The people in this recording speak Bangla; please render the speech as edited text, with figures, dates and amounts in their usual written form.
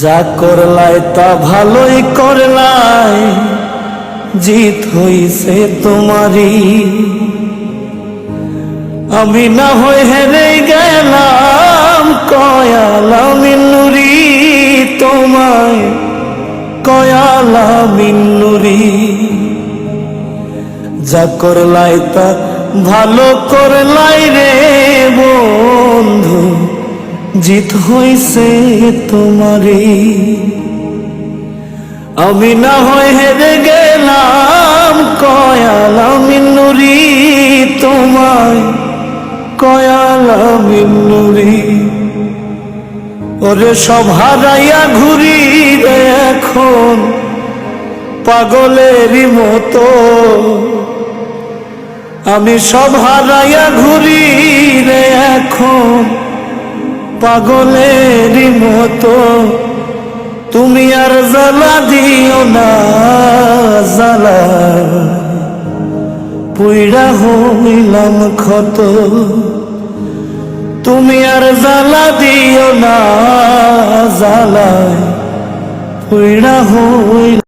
যা করলাই তা ভালোই করলাই, জিত হইছে তোমারই। আমি না হই হেরে গেলাম, কয়ালামিন নুরি তোমায়, কয়ালামিন নুরি। যা করলাই তা ভালো করলাই রে বন্ধু, জিত হইছে তোমারই। আমি না হয় হেরে গেলাম, কয়ালামিন নুরি তোমায়, কয়ালামিন নুরি। ওরে সব হারাইয়া ঘুরি রে এখন পাগলেরই মতো, আমি সব হারাইয়া ঘুরি রে এখন পাগলেরই মতো। তুমি আর জ্বালা দিও না, জ্বালা পুইড়া হইলাম ক্ষত। তুমি আর জ্বালা দিও না, জ্বালা পুইড়া হইলাম।